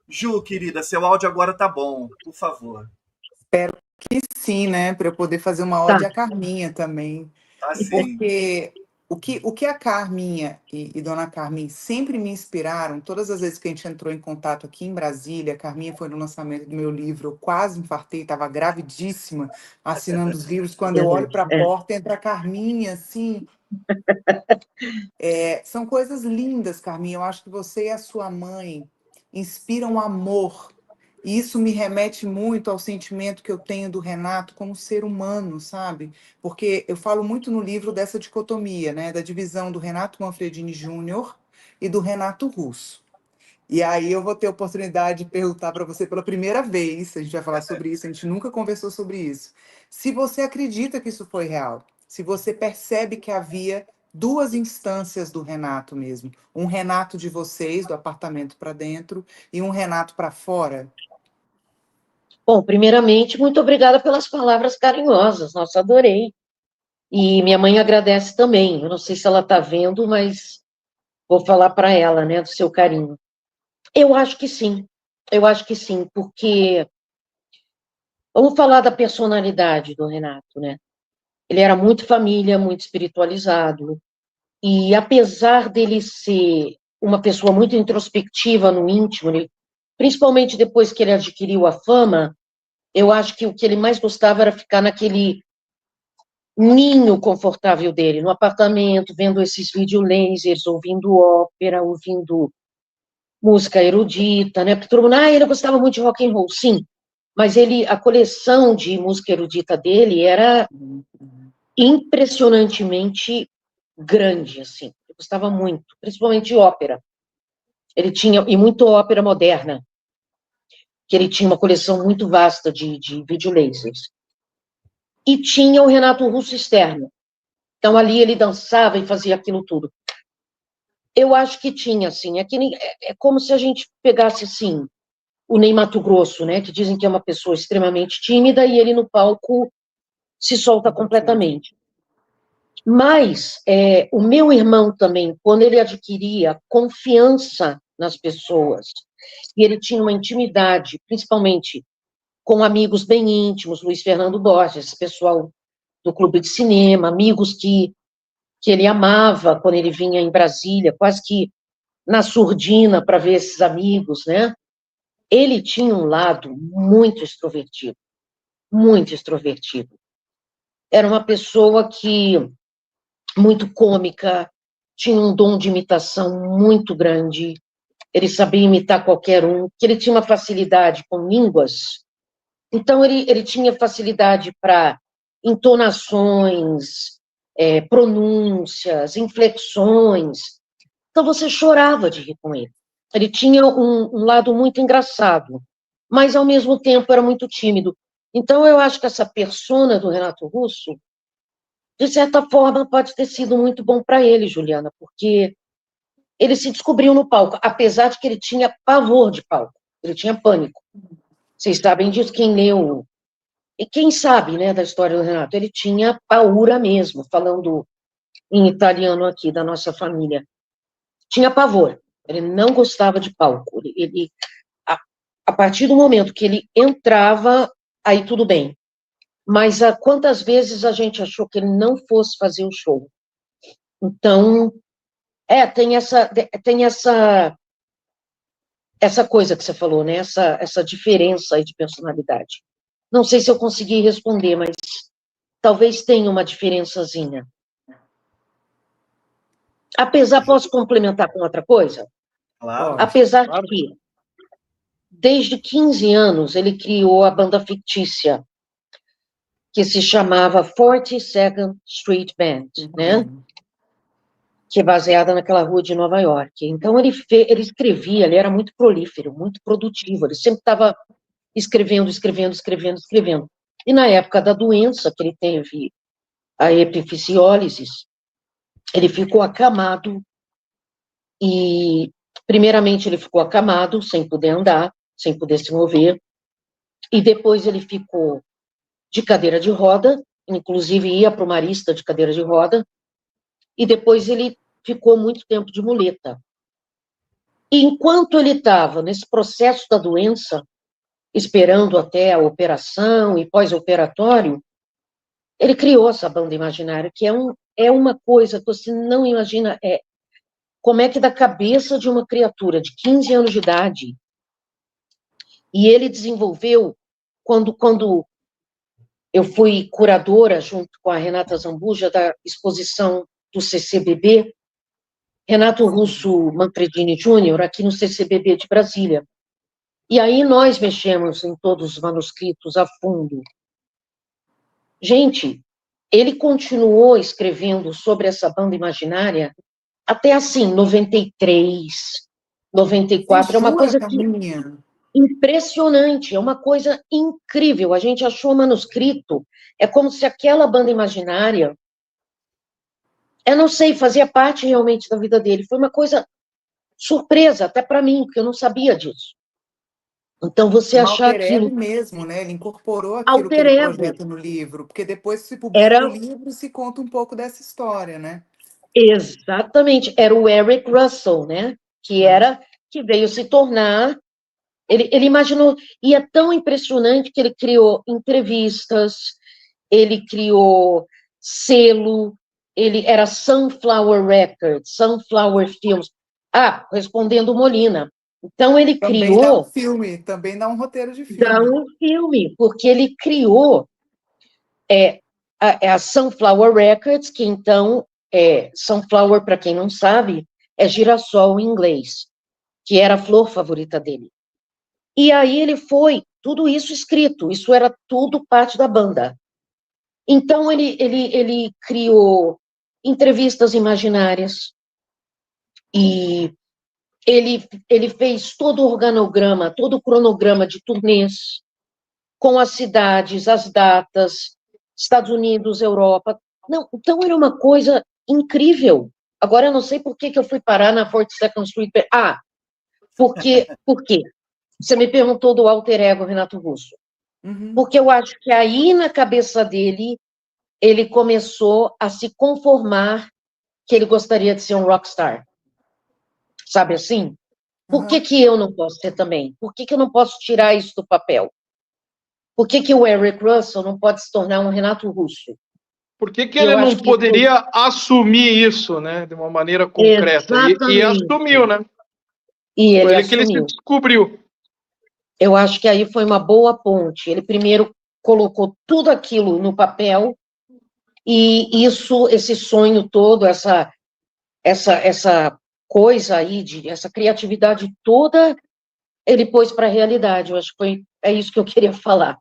Ju, querida, seu áudio agora tá bom, por favor. Espero que sim, né? Para eu poder fazer uma Tá. ode à Carminha também. Tá sim. Porque o que a Carminha e Dona Carmen sempre me inspiraram, todas as vezes que a gente entrou em contato aqui em Brasília, a Carminha foi no lançamento do meu livro, eu quase infartei, estava gravidíssima, assinando os livros. Quando eu olho para a porta, entra a Carminha, assim. São coisas lindas, Carminha. Eu acho que você e a sua mãe inspiram amor. E isso me remete muito ao sentimento que eu tenho do Renato como ser humano, sabe? Porque eu falo muito no livro dessa dicotomia, né? Da divisão do Renato Manfredini Júnior e do Renato Russo. E aí eu vou ter a oportunidade de perguntar para você pela primeira vez, a gente vai falar sobre isso, a gente nunca conversou sobre isso. Se você acredita que isso foi real, se você percebe que havia duas instâncias do Renato mesmo, um Renato de vocês, do apartamento para dentro, e um Renato para fora. Bom, primeiramente, muito obrigada pelas palavras carinhosas, nossa, adorei. E minha mãe agradece também. Eu não sei se ela está vendo, mas vou falar para ela, né, do seu carinho. Eu acho que sim, porque vamos falar da personalidade do Renato, né? Ele era muito família, muito espiritualizado, e apesar dele ser uma pessoa muito introspectiva no íntimo, principalmente depois que ele adquiriu a fama, eu acho que o que ele mais gostava era ficar naquele ninho confortável dele, no apartamento, vendo esses videolasers, ouvindo ópera, ouvindo música erudita, né? Porque todo mundo, ele gostava muito de rock and roll, sim, mas a coleção de música erudita dele era impressionantemente grande, assim. Eu gostava muito, principalmente de ópera. Ele tinha, e muito ópera moderna, que ele tinha uma coleção muito vasta de videolasers. E tinha o Renato Russo externo. Então, ali ele dançava e fazia aquilo tudo. Eu acho que tinha, assim, é como se a gente pegasse, assim, o Ney Matogrosso, né, que dizem que é uma pessoa extremamente tímida e ele no palco se solta completamente. Mas o meu irmão também, quando ele adquiria confiança nas pessoas, e ele tinha uma intimidade, principalmente com amigos bem íntimos, Luiz Fernando Borges, pessoal do clube de cinema, amigos que ele amava quando ele vinha em Brasília, quase que na surdina para ver esses amigos, né? Ele tinha um lado muito extrovertido, muito extrovertido. Era uma pessoa que muito cômica, tinha um dom de imitação muito grande, ele sabia imitar qualquer um, que ele tinha uma facilidade com línguas, então ele tinha facilidade para entonações, pronúncias, inflexões, então você chorava de rir com ele. Ele tinha um lado muito engraçado, mas ao mesmo tempo era muito tímido. Então eu acho que essa persona do Renato Russo, de certa forma, pode ter sido muito bom para ele, Juliana, porque ele se descobriu no palco, apesar de que ele tinha pavor de palco, ele tinha pânico. Vocês sabem disso, quem leu, e quem sabe, né, da história do Renato, ele tinha paura mesmo, falando em italiano aqui, da nossa família. Tinha pavor, ele não gostava de palco. A partir do momento que ele entrava, aí tudo bem. Mas quantas vezes a gente achou que ele não fosse fazer o show? Então, tem essa coisa que você falou, né? Essa diferença aí de personalidade. Não sei se eu consegui responder, mas talvez tenha uma diferençazinha. Apesar, posso complementar com outra coisa? Claro. Apesar de que, desde 15 anos, ele criou a banda fictícia, que se chamava 42nd Street Band, né? Que é baseada naquela rua de Nova York. Então, ele escrevia, ele era muito prolífero, muito produtivo, ele sempre estava escrevendo. E na época da doença que ele teve, a epifisiólise, ele ficou acamado e, primeiramente, ele ficou acamado, sem poder andar, sem poder se mover, e depois ele ficou de cadeira de roda, inclusive ia para o marista de cadeira de roda, e depois ele ficou muito tempo de muleta. E enquanto ele estava nesse processo da doença, esperando até a operação e pós-operatório, ele criou essa banda imaginária, que é uma coisa que você não imagina, como é que da cabeça de uma criatura de 15 anos de idade, e ele desenvolveu, quando eu fui curadora, junto com a Renata Zambuja, da exposição do CCBB, Renato Russo Manfredini Júnior, aqui no CCBB de Brasília. E aí nós mexemos em todos os manuscritos a fundo. Gente, ele continuou escrevendo sobre essa banda imaginária até assim, 93, 94, é uma Jura, coisa que Carminha? impressionante, é uma coisa incrível. A gente achou o manuscrito, é como se aquela banda imaginária, eu não sei, fazia parte realmente da vida dele. Foi uma coisa surpresa, até para mim, porque eu não sabia disso. Então, você Um achar alter ego aquilo, mesmo, né? Ele incorporou aquilo que alter ele ego, projeta no livro, porque depois se publica o era livro e se conta um pouco dessa história, né? exatamente, era o Eric Russell, né? Que veio se tornar. Ele imaginou, e é tão impressionante que ele criou entrevistas, ele criou selo, ele era Sunflower Records, Sunflower Films. Ah, respondendo Molina. Então, ele Também dá um criou, filme, também dá um roteiro de dá filme. um filme, porque ele criou a Sunflower Records, que então, Sunflower, para quem não sabe, é girassol em inglês, que era a flor favorita dele. E aí ele foi, tudo isso escrito, isso era tudo parte da banda. Então ele criou entrevistas imaginárias e ele fez todo o organograma, todo o cronograma de turnês, com as cidades, as datas, Estados Unidos, Europa. Não, então era uma coisa incrível. Agora eu não sei por que eu fui parar na 42nd Street. Por quê? Você me perguntou do alter ego Renato Russo. Uhum. Porque eu acho que aí na cabeça dele, ele começou a se conformar que ele gostaria de ser um rockstar. Sabe assim? Por que que eu não posso ser também? Por que eu não posso tirar isso do papel? Por que o Eric Russell não pode se tornar um Renato Russo? Por que Eu ele não acho que poderia assumir isso, né, de uma maneira concreta? E exatamente. assumiu, né? E Foi ele ele que ele se assumiu. descobriu. Eu acho que aí foi uma boa ponte. Ele primeiro colocou tudo aquilo no papel e isso, esse sonho todo, essa coisa aí, essa criatividade toda, ele pôs para a realidade. Eu acho que é isso que eu queria falar.